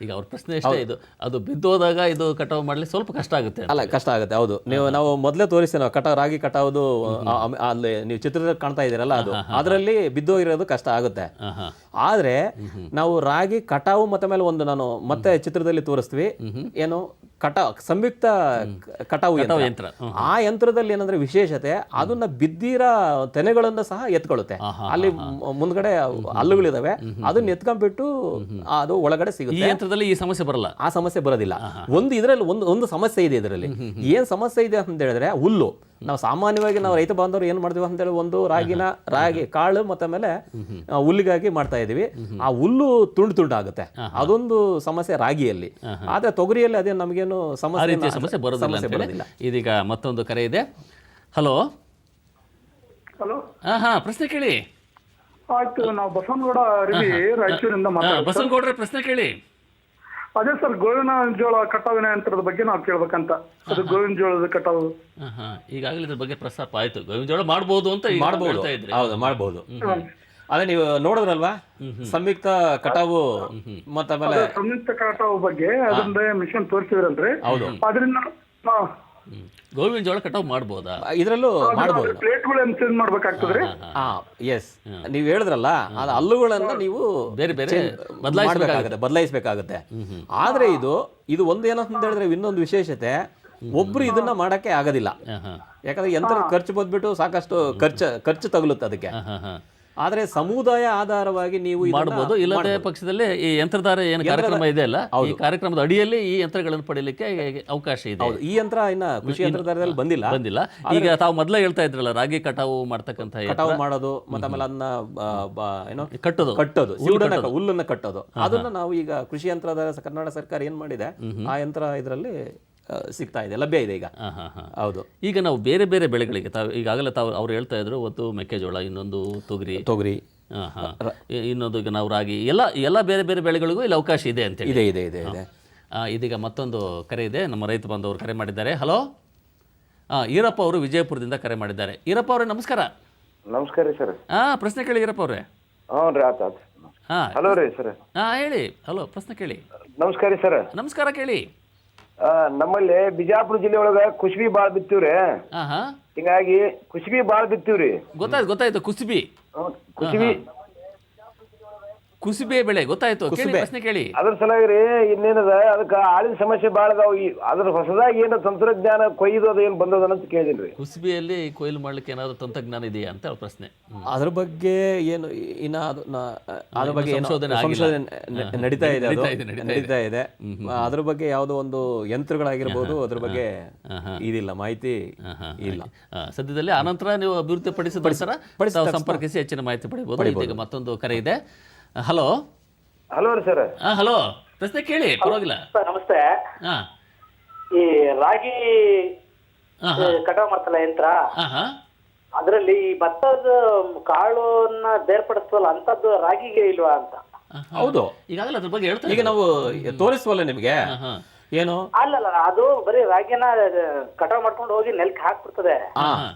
ಈಗ ಅವ್ರ ಪ್ರಶ್ನೆ ಎಷ್ಟೇ, ಇದು ಅದು ಬಿದ್ದೋದಾಗ ಇದು ಕಟಾವು ಮಾಡ್ಲಿಕ್ಕೆ ಸ್ವಲ್ಪ ಕಷ್ಟ ಆಗುತ್ತೆ. ಕಷ್ಟ ಆಗುತ್ತೆ. ಹೌದು, ನಾವು ಮೊದಲೇ ತೋರಿಸ್ತೇವೆ. ನಾವು ರಾಗಿ ಕಟಾವುದು ಅಲ್ಲಿ ನೀವು ಚಿತ್ರದಲ್ಲಿ ಕಾಣ್ತಾ ಇದ್ದೀರಲ್ಲ, ಅದು ಅದರಲ್ಲಿ ಬಿದ್ದೋಗಿರೋದು ಕಷ್ಟ ಆಗುತ್ತೆ. ಆದ್ರೆ ನಾವು ರಾಗಿ ಕಟಾವು ಮೇಲೆ ಒಂದು ನಾನು ಮತ್ತೆ ಚಿತ್ರದಲ್ಲಿ ತೋರಿಸ್ತೀವಿ, ಏನು ಸಂಯುಕ್ತ ಕಟಾವು ಯಂತ್ರ. ಆ ಯಂತ್ರದಲ್ಲಿ ಏನಂದ್ರೆ ವಿಶೇಷತೆ, ಅದನ್ನ ಬಿದ್ದಿರ ತೆನೆಗಳನ್ನ ಸಹ ಎತ್ಕೊಳ್ಳುತ್ತೆ. ಅಲ್ಲಿ ಮುಂದ್ಗಡೆ ಹಲ್ಲುಗಳಿದಾವೆ, ಅದನ್ನ ಎತ್ಕೊಂಡ್ಬಿಟ್ಟು ಅದು ಒಳಗಡೆ ಸಿಗುತ್ತೆ. ಈ ಸಮಸ್ಯೆ ಬರಲ್ಲ, ಆ ಸಮಸ್ಯೆ ಬರೋದಿಲ್ಲ. ಇದರಲ್ಲಿ ಒಂದು ಸಮಸ್ಯೆ ಇದೆ. ಇದರಲ್ಲಿ ಏನ್ ಸಮಸ್ಯೆ ಇದೆ ಅಂತ ಹೇಳಿದ್ರೆ, ಹುಲ್ಲು. ನಾವು ಸಾಮಾನ್ಯವಾಗಿ ನಾವು ರೈತ ಬಾಂಧವರು ಏನ್ ಮಾಡ್ತೀವಿ ಅಂತ ಹೇಳಿ, ಒಂದು ರಾಗಿ ಕಾಳು ಮತ್ತೆ ಆಮೇಲೆ ಹುಲ್ಲಿಗಾಗಿ ಮಾಡ್ತಾ ಇದೀವಿ. ಆ ಹುಲ್ಲು ತುಂಡು ಆಗುತ್ತೆ, ಅದೊಂದು ಸಮಸ್ಯೆ ರಾಗಿಯಲ್ಲಿ. ಆದ್ರೆ ತೊಗರಿಯಲ್ಲಿ ಅದೇ ನಮಗೇನು ಸಮಸ್ಯೆ ಬರೋದಿಲ್ಲ. ಇದೀಗ ಮತ್ತೊಂದು ಕರೆ ಇದೆ. ಹಲೋ. ಪ್ರಶ್ನೆ ಕೇಳಿ. ಆಯ್ತು, ನಾವು ಬಸವನಗೌಡ ರಾಯಚೂರಿಂದ ಬಸವನಗೌಡ್ರೆ ಪ್ರಶ್ನೆ ಕೇಳಿ. ಅದೇ ಸರ್, ಗೋವಿನ ಜೋಳ ಕಟಾವಿನ ಯಂತ್ರದ ಬಗ್ಗೆ ನಾವು ಕೇಳ್ಬೇಕಂತ. ಅದು ಗೋವಿನ ಜೋಳದ ಕಟಾವು ಈಗಾಗಲೇ ಇದ್ರ ಬಗ್ಗೆ ಪ್ರಸ್ತಾಪ ಆಯ್ತು. ಗೋವಿನ ಜೋಳ ಮಾಡ್ಬೋದು ಅಂತ ಮಾಡ್ಬೋದು. ಅದೇ ನೀವು ನೋಡಿದ್ರಲ್ವಾ, ಸಂಯುಕ್ತ ಕಟಾವು ಮತ್ತೆ ಆಮೇಲೆ ಸಂಯುಕ್ತ ಕಟಾವು ಬಗ್ಗೆ ಅದರಿಂದ ಮಿಷನ್ ತೋರಿಸಿದ್ರಲ್ರಿ? ಅದರಿಂದ ಗೋವಿನ ಜೋಳ ಕಟಾವು ಮಾಡ್ಬೋದಾ? ಇದ್ರಲ್ಲೂ ಮಾಡ್ಬೋದು. ಪ್ಲೇಟ್ಗಳನ್ನ ಚೇಂಜ್ ಮಾಡ್ಬೇಕಾಗ್ತದ್ರಿ? ಎಸ್, ನೀವು ಹೇಳಿದ್ರಲ್ಲ, ಅದು ಹಲ್ಲುಗಳನ್ನ ನೀವು ಬೇರೆ ಬೇರೆ ಬದಲಾಯಿಸಬೇಕಾಗುತ್ತೆ. ಆದ್ರೆ ಇದು ಒಂದು ಏನಂತ ಹೇಳಿದ್ರೆ, ಇನ್ನೊಂದು ವಿಶೇಷತೆ, ಒಬ್ರು ಇದನ್ನ ಮಾಡಕ್ಕೆ ಆಗೋದಿಲ್ಲ. ಯಾಕಂದ್ರೆ ಯಂತ್ರದ ಖರ್ಚು ಬಂದ್ಬಿಟ್ಟು ಸಾಕಷ್ಟು ಖರ್ಚು ತಗುಲುತ್ತೆ ಅದಕ್ಕೆ. ಆದ್ರೆ ಸಮುದಾಯ ಆಧಾರವಾಗಿ ನೀವು ಇದನ್ನ ಮಾಡಬಹುದು. ಇಲ್ಲದೆ ಪಕ್ಷದಲ್ಲಿ ಈ ಯಂತ್ರಧಾರೆ ಏನು ಕಾರ್ಯಕ್ರಮ ಇದೆ ಅಲ್ಲ, ಈ ಕಾರ್ಯಕ್ರಮದ ಅಡಿಯಲ್ಲಿ ಈ ಯಂತ್ರಗಳನ್ನು ಪಡೆಯಲಿಕ್ಕೆ ಅವಕಾಶ ಇದೆ. ಹೌದು, ಈ ಯಂತ್ರ ಇನ್ನ ಕೃಷಿ ಯಂತ್ರಧಾರದಲ್ಲಿ ಬಂದಿಲ್ಲ. ಈಗ ತಾವು ಮೊದಲೇ ಹೇಳ್ತಾ ಇದ್ರಲ್ಲ, ರಾಗಿ ಕಟಾವು ಮಾಡ್ತಕ್ಕಂಥ ಕಟಾವು ಮಾಡೋದು ಮತ್ತೆ ಆಮೇಲೆ ಅದನ್ನ ಏನೋ ಕಟ್ಟೋದು ಹುಲ್ಲನ್ನ ಕಟ್ಟೋದು, ಅದನ್ನ ನಾವು ಈಗ ಕೃಷಿ ಯಂತ್ರಧಾರೆ ಕರ್ನಾಟಕ ಸರ್ಕಾರ ಏನ್ ಮಾಡಿದೆ, ಆ ಯಂತ್ರ ಇದರಲ್ಲಿ ಸಿಗ್ತಾ ಇದೆ, ಲಭ್ಯ ಇದೆ ಈಗ. ಹೌದು. ಈಗ ನಾವು ಬೇರೆ ಬೇರೆ ಬೆಳೆಗಳಿಗೆ ಈಗಾಗಲೇ ಅವ್ರು ಹೇಳ್ತಾ ಇದ್ರು, ಒಂದು ಮೆಕ್ಕೆಜೋಳ, ಇನ್ನೊಂದು ತೊಗರಿ, ಇನ್ನೊಂದು ಈಗ ನಾವು ರಾಗಿ, ಎಲ್ಲ ಬೇರೆ ಬೇರೆ ಬೆಳೆಗಳಿಗೂ ಇಲ್ಲಿ ಅವಕಾಶ ಇದೆ ಅಂತ ಇದೆ. ಇದೀಗ ಮತ್ತೊಂದು ಕರೆ ಇದೆ, ನಮ್ಮ ರೈತ ಬಾಂಧವರು ಕರೆ ಮಾಡಿದ್ದಾರೆ. ಹಲೋ, ಈರಪ್ಪ ಅವರು ವಿಜಯಪುರದಿಂದ ಕರೆ ಮಾಡಿದ್ದಾರೆ. ಈರಪ್ಪ ಅವರೇ ನಮಸ್ಕಾರ. ನಮಸ್ಕಾರ ರೀ ಸರ್. ಪ್ರಶ್ನೆ ಕೇಳಿ ಈರಪ್ಪ ಅವರೇ. ಹ್ಞೂ ರೀ, ಆಯ್ತು. ಹಲೋ ರೀ ಸರ್. ಹೇಳಿ. ಹಲೋ, ಪ್ರಶ್ನೆ ಕೇಳಿ. ನಮಸ್ಕಾರ ರೀ ಸರ್. ನಮಸ್ಕಾರ, ಕೇಳಿ. ನಮ್ಮಲ್ಲಿ ಬಿಜಾಪುರ ಜಿಲ್ಲೆ ಒಳಗ ಕುಸ್ಬಿ ಬಾಳ್ ಬಿತ್ತೀವ್ರಿ. ಹಿಂಗಾಗಿ ಕುಸ್ಬಿ ಬಾಳ್ ಬಿತ್ತೀವ್ರಿ. ಗೊತ್ತಾಯ್ತು. ಕುಸುಬೆ ಬೆಳೆ ಗೊತ್ತಾಯ್ತು. ಪ್ರಶ್ನೆ ಕೇಳಿ. ಅದ್ರ ಸಲುವಾಗಿ ರೀ ಇನ್ನೇನದ ಅದಕ್ಕ ಆಳಿನ ಸಮಸ್ಯೆ ಬಾಳ ಅದಾವ. ಅದ್ರ ಹೊಸದಾಗಿ ಏನು ತಂತ್ರಜ್ಞಾನ ಕೊಯ್ದು ಅದು ಏನು ಬಂದದ ಅಂತ ಕೇಳಿದಿನ್ರಿ. ಕುಸುಬೆಯಲ್ಲಿ ಕೊಯ್ಲು ಮಾಡ್ಲಿಕ್ಕೆ ಏನಾದ್ರು ತಂತ್ರಜ್ಞಾನ ಇದೆಯಾ ಅಂತ ಪ್ರಶ್ನೆ. ಅದ್ರ ಬಗ್ಗೆ ಏನು ಇನ್ನ ಅದ್ರ ಬಗ್ಗೆ ಸಂಶೋಧನೆ ನಡೀತಾ ಇದೆ. ಅದ್ರ ಬಗ್ಗೆ ಯಾವುದೋ ಒಂದು ಯಂತ್ರಗಳಾಗಿರ್ಬೋದು, ಅದ್ರ ಬಗ್ಗೆ ಇದಿಲ್ಲ, ಮಾಹಿತಿ ಇಲ್ಲ ಸದ್ಯದಲ್ಲಿ. ಆನಂತರ ನೀವು ಅಭಿವೃದ್ಧಿ ಪಡಿಸಿದ ಸಂಪರ್ಕಿಸಿ ಹೆಚ್ಚಿನ ಮಾಹಿತಿ ಪಡಿಬಹುದು. ಈಗ ಮತ್ತೊಂದು ಕರೆ ಇದೆ. ಹಲೋ ರೀ ಸರ್. ಹಲೋ, ಪ್ರಶ್ನೆ ಕೇಳಿ, ಪರವಾಗಿಲ್ಲ. ನಮಸ್ತೆ. ಈ ರಾಗಿ ಕಟಾವ್ ಮಾಡ್ತಲ್ಲ ಯಂತ್ರ, ಅದರಲ್ಲಿ ಈ ಭತ್ತದ ಕಾಳನ್ನ ಬೇರ್ಪಡಿಸ್ತಲ್ಲ ಅಂತದ್ದು ರಾಗಿಗೆ ಇಲ್ವಾ ಅಂತ. ಹೌದು, ಈಗಾಗಲೇ ಅದ್ರ ಬಗ್ಗೆ ಹೇಳ್ತಾರೆ. ಈಗ ನಾವು ತೋರಿಸುವಲ್ಲ ನಿಮ್ಗೆ ಏನು. ಅಲ್ಲಲ್ಲ, ಅದು ಬರೀ ರಾಗಿನ ಕಟಾವ್ ಮಾಡ್ಕೊಂಡು ಹೋಗಿ ನೆಲಕ್ಕೆ ಹಾಕ್ಬಿಡ್ತದೆ.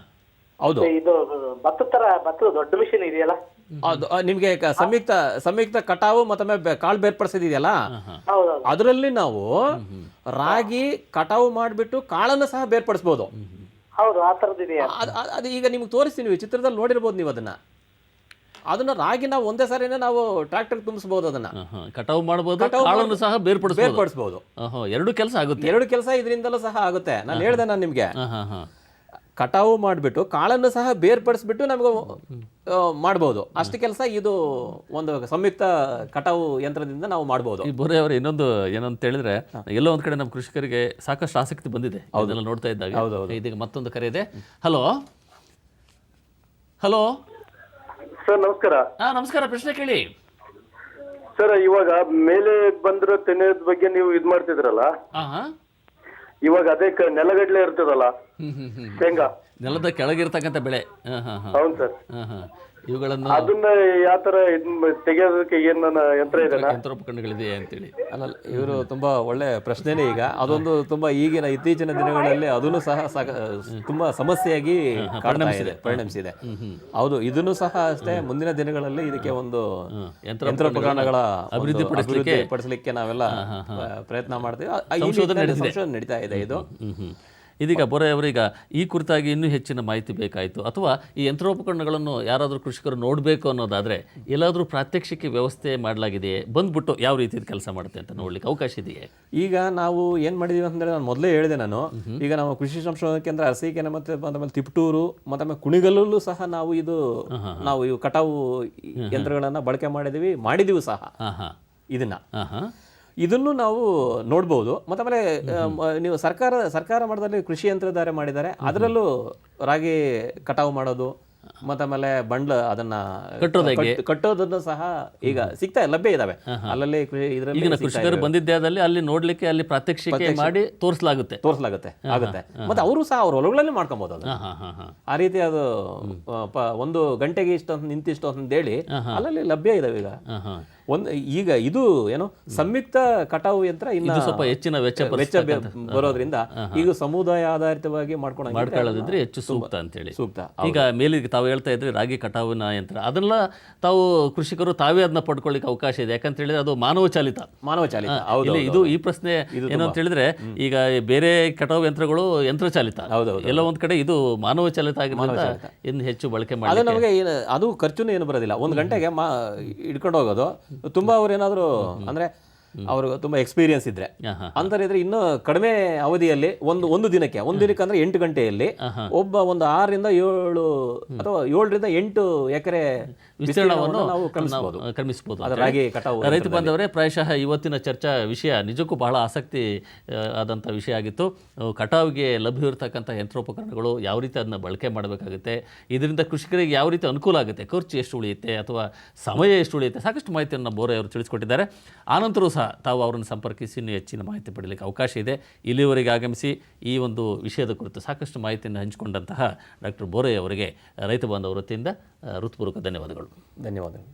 ಹೌದು, ಇದು ಭತ್ತದ ದೊಡ್ಡ ಮಿಷಿನ್ ಇದೆಯಲ್ಲ, ನಿಮ್ಗೆ ಸಂಯುಕ್ತ ಕಟಾವು ಮತ್ತೊಮ್ಮೆ ಕಾಳು ಬೇರ್ಪಡಿಸಿದೆಯಲ್ಲ, ಅದರಲ್ಲಿ ನಾವು ರಾಗಿ ಕಟಾವು ಮಾಡಿಬಿಟ್ಟು ಕಾಳನ್ನು ಸಹ ಬೇರ್ಪಡಿಸಬಹುದು. ಹೌದು, ಆ ತರದಿದೆಯಾ? ಅದು ಈಗ ನಿಮ್ಗೆ ತೋರಿಸ್ತೀನಿ, ಚಿತ್ರದಲ್ಲಿ ನೋಡಿರ್ಬೋದು ನೀವು. ಅದನ್ನ ರಾಗಿ ನಾವು ಒಂದೇ ಸಾರಿನೇ ನಾವು ಟ್ರ್ಯಾಕ್ಟರ್ ತುಂಬಿಸಬಹುದು, ಅದನ್ನ ಕಟಾವು ಮಾಡಬಹುದು, ಕಾಳನ್ನು ಸಹ ಬೇರ್ಪಡಿಸಬಹುದು. ಎರಡು ಕೆಲಸ ಇದರಿಂದಲೂ ಸಹ ಆಗುತ್ತೆ. ನಾನು ಹೇಳ್ದೆ ನಿಮ್ಗೆ, ಕಟಾವು ಮಾಡಿಬಿಟ್ಟು ಕಾಳನ್ನು ಸಹ ಬೇರ್ಪಡಿಸ್ಬಿಟ್ಟು ನಮ್ಗೆ ಮಾಡಬಹುದು. ಅಷ್ಟು ಕೆಲಸ ಇದು ಒಂದು ಸಂಯುಕ್ತ ಕಟಾವು ಯಂತ್ರದಿಂದ ನಾವು ಮಾಡಬಹುದು. ಈ ಬೋರೆ ಅವರು ಇನ್ನೊಂದು ಏನಂತ ಹೇಳಿದ್ರೆ, ಎಲ್ಲೋ ಒಂದ್ ಕಡೆ ನಮ್ಮ ಕೃಷಿಕರಿಗೆ ಸಾಕಷ್ಟು ಆಸಕ್ತಿ ಬಂದಿದೆ ಅದನ್ನೆಲ್ಲ ನೋಡ್ತಾ ಇದ್ದಾಗ. ಇದೀಗ ಮತ್ತೊಂದು ಕರೆ ಇದೆ. ಹಲೋ ಸರ್, ನಮಸ್ಕಾರ. ನಮಸ್ಕಾರ, ಪ್ರಶ್ನೆ ಕೇಳಿ. ಸರ್, ಇವಾಗ ಮೇಲೆ ಬಂದಿರೋ ತೆನೆದ ಬಗ್ಗೆ ನೀವು ಇದ್ ಮಾಡ್ತಿದ್ರಲ್ಲ, ಇವಾಗ ಅದೇ ನೆಲಗಡ್ಲೆ ಇರ್ತದಲ್ಲ, ಶೇಂಗಾ, ನೆಲದ ಕೆಳಗಿರ್ತಕ್ಕಂಥ ಬೆಳೆ. ಹೌದು ಸರ್. ಇವುಗಳನ್ನು ಅದನ್ನ ಯಾವ ತರ ತೆಗೆಯೋದಕ್ಕೆ ಏನ ಯಂತ್ರ ಇದೆ, ಯಂತ್ರೋಪಕರಣಗಳಿದೆ ಅಂತೇಳಿ. ಅಲ್ಲ, ಇವರು ತುಂಬಾ ಒಳ್ಳೆ ಪ್ರಶ್ನೆನೇ. ಈಗ ಅದೊಂದು ತುಂಬಾ ಈಗಿನ ಇತ್ತೀಚಿನ ದಿನಗಳಲ್ಲಿ ಅದನ್ನು ಸಹ ತುಂಬಾ ಸಮಸ್ಯೆಯಾಗಿ ಪರಿಣಮಿಸಿದೆ. ಹೌದು, ಇದನ್ನು ಸಹ ಅಷ್ಟೇ ಮುಂದಿನ ದಿನಗಳಲ್ಲಿ ಇದಕ್ಕೆ ಒಂದು ಯಂತ್ರೋಪಕರಣಗಳ ಅಭಿವೃದ್ಧಿಪಡಿಸಲಿಕ್ಕೆ ನಾವೆಲ್ಲ ಪ್ರಯತ್ನ ಮಾಡ್ತೀವಿ. ಸಂಶೋಧನೆ ನಡೀತಾ ಇದೆ ಇದು. ಇದೀಗ ಬೋರೆ ಅವರೀಗ ಈ ಕುರಿತಾಗಿ ಇನ್ನೂ ಹೆಚ್ಚಿನ ಮಾಹಿತಿ ಬೇಕಾಯಿತು, ಅಥವಾ ಈ ಯಂತ್ರೋಪಕರಣಗಳನ್ನು ಯಾರಾದರೂ ಕೃಷಿಕರು ನೋಡಬೇಕು ಅನ್ನೋದಾದರೆ ಎಲ್ಲಾದರೂ ಪ್ರಾತ್ಯಕ್ಷಿಕೆ ವ್ಯವಸ್ಥೆ ಮಾಡಲಾಗಿದೆಯೇ? ಬಂದ್ಬಿಟ್ಟು ಯಾವ ರೀತಿ ಕೆಲಸ ಮಾಡುತ್ತೆ ಅಂತ ನೋಡ್ಲಿಕ್ಕೆ ಅವಕಾಶ ಇದೆಯೇ? ಈಗ ನಾವು ಏನು ಮಾಡಿದೀವಿ ಅಂದರೆ, ನಾನು ಮೊದಲೇ ಹೇಳಿದೆ, ಈಗ ನಾವು ಕೃಷಿ ಸಂಶೋಧನಾ ಕೇಂದ್ರ ಅರಸೀಕೆರೆ ಮತ್ತು ತಿಪಟೂರು ಮತ್ತು ಕುಣಿಗಲ್ಲೂ ಸಹ ನಾವು ಇವು ಕಟಾವು ಯಂತ್ರಗಳನ್ನು ಬಳಕೆ ಮಾಡಿದೀವಿ ಸಹ. ಇದನ್ನು ನಾವು ನೋಡ್ಬೋದು. ಮತ್ತು ಆಮೇಲೆ ನೀವು ಸರ್ಕಾರ ಮಟ್ಟದಲ್ಲಿ ಕೃಷಿ ಯಂತ್ರಧಾರೆ ಮಾಡಿದ್ದಾರೆ, ಅದರಲ್ಲೂ ರಾಗಿ ಕಟಾವು ಮಾಡೋದು ಮತ್ತೆ ಆಮೇಲೆ ಬಂಡ್ಲ ಅದನ್ನ ಕಟ್ಟೋದನ್ನು ಸಹ ಈಗ ಲಭ್ಯ ಇದಾವೆ. ಅಲ್ಲಲ್ಲಿ ಕೃಷಿಕರು ಬಂದಿದ್ದಾದಲ್ಲಿ ಅಲ್ಲಿ ನೋಡ್ಲಿಕ್ಕೆ ಅಲ್ಲಿ ಪ್ರಾತ್ಯಕ್ಷಿಕೆ ಮಾಡಿ ತೋರಿಸಲಾಗುತ್ತೆ ಆಗುತ್ತೆ. ಮತ್ತೆ ಅವರು ಸಹ ಅವ್ರ ಹೊಲಗಳಲ್ಲಿ ಮಾಡ್ಕೊಬಹುದು. ಆ ರೀತಿ ಅದು ಒಂದು ಗಂಟೆಗೆ ಇಷ್ಟು ಅಂತ ಹೇಳಿ ಅಲ್ಲಲ್ಲಿ ಲಭ್ಯ ಇದಾವೆ. ಈಗ ಇದು ಏನು ಸಂಯುಕ್ತ ಕಟಾವು ಯಂತ್ರ ಇನ್ನು ಸ್ವಲ್ಪ ಹೆಚ್ಚಿನ ವೆಚ್ಚ ಬರೋದ್ರಿಂದ ಈಗ ಸಮುದಾಯ ಆಧಾರಿತವಾಗಿ ಮಾಡ್ಕೊಳ್ಳೋದಿದ್ರೆ ಹೆಚ್ಚು ಸೂಕ್ತ. ಈಗ ಮೇಲಿಗೆ ತಾವು ಹೇಳ್ತಾ ಇದ್ರಿ ರಾಗಿ ಕಟಾವಿನ ಯಂತ್ರ, ಅದನ್ನ ತಾವು ಕೃಷಿಕರು ತಾವೇ ಅದನ್ನ ಪಡ್ಕೊಳ್ಳಿಕ್ಕೆ ಅವಕಾಶ ಇದೆ. ಯಾಕಂತ ಹೇಳಿದ್ರೆ ಅದು ಮಾನವ ಚಾಲಿತ. ಇದು ಈ ಪ್ರಶ್ನೆ ಏನಂತ ಹೇಳಿದ್ರೆ, ಈಗ ಬೇರೆ ಕಟಾವು ಯಂತ್ರಗಳು ಯಂತ್ರ ಚಾಲಿತ, ಎಲ್ಲ ಒಂದ್ ಕಡೆ ಇದು ಮಾನವ ಚಾಲಿತ ಆಗಿರೋದ್ರಿಂದ ಇನ್ನು ಹೆಚ್ಚು ಬಳಕೆ ಮಾಡಿ ನಮಗೆ ಅದು ಖರ್ಚುನು ಏನು ಬರೋದಿಲ್ಲ. ಒಂದು ಗಂಟೆಗೆ ಇಟ್ಕೊಂಡು ಹೋಗೋದು. ತುಂಬಾ ಅವ್ರು ಏನಾದ್ರು ಅಂದ್ರೆ ಅವ್ರಿಗೆ ತುಂಬ ಎಕ್ಸ್ಪೀರಿಯನ್ಸ್ ಇದ್ರೆ ಅಂತಾರೆ ಇನ್ನೂ ಕಡಿಮೆ ಅವಧಿಯಲ್ಲಿ ಒಂದು ದಿನಕ್ಕೆ ಅಂದ್ರೆ 8 ಗಂಟೆಯಲ್ಲಿ ಒಬ್ಬ ಒಂದು 6ರಿಂದ 7 ಅಥವಾ 7ರಿಂದ 8 ಎಕರೆ ವಿಸ್ತೀರ್ಣವನ್ನು ನಾವು ಕ್ರಮಿಸಬಹುದು. ರಾಗಿ ಕಟಾವು ರೈತ ಬಾಂಧವರೇ, ಪ್ರಾಯಶಃ ಇವತ್ತಿನ ಚರ್ಚಾ ವಿಷಯ ನಿಜಕ್ಕೂ ಬಹಳ ಆಸಕ್ತಿ ಆದಂಥ ವಿಷಯ ಆಗಿತ್ತು. ಕಟಾವಿಗೆ ಲಭ್ಯವಿರತಕ್ಕಂಥ ಯಂತ್ರೋಪಕರಣಗಳು, ಯಾವ ರೀತಿ ಅದನ್ನ ಬಳಕೆ ಮಾಡಬೇಕಾಗುತ್ತೆ, ಇದರಿಂದ ಕೃಷಿಕರಿಗೆ ಯಾವ ರೀತಿ ಅನುಕೂಲ ಆಗುತ್ತೆ, ಖರ್ಚು ಎಷ್ಟು ಉಳಿಯುತ್ತೆ ಅಥವಾ ಸಮಯ ಎಷ್ಟು ಉಳಿಯುತ್ತೆ, ಸಾಕಷ್ಟು ಮಾಹಿತಿಯನ್ನು ಬೋರೆ ಅವರು ತಿಳಿಸ್ಕೊಟ್ಟಿದ್ದಾರೆ. ಆನಂತರೂ ಸಹ ತಾವು ಅವರನ್ನು ಸಂಪರ್ಕಿಸಿ ಇನ್ನೂ ಹೆಚ್ಚಿನ ಮಾಹಿತಿ ಪಡೆಯಲಿಕ್ಕೆ ಅವಕಾಶ ಇದೆ. ಇಲ್ಲಿವರೆಗೆ ಆಗಮಿಸಿ ಈ ಒಂದು ವಿಷಯದ ಕುರಿತು ಸಾಕಷ್ಟು ಮಾಹಿತಿಯನ್ನು ಹಂಚಿಕೊಂಡಂತಹ ಡಾಕ್ಟರ್ ಬೋರೆ ಅವರಿಗೆ ರೈತ ಬಾಂಧವ ವೃತ್ತಿಯಿಂದ ಹೃತ್ಪೂರ್ವಕ ಧನ್ಯವಾದಗಳು. ಧನ್ಯವಾದಗಳು.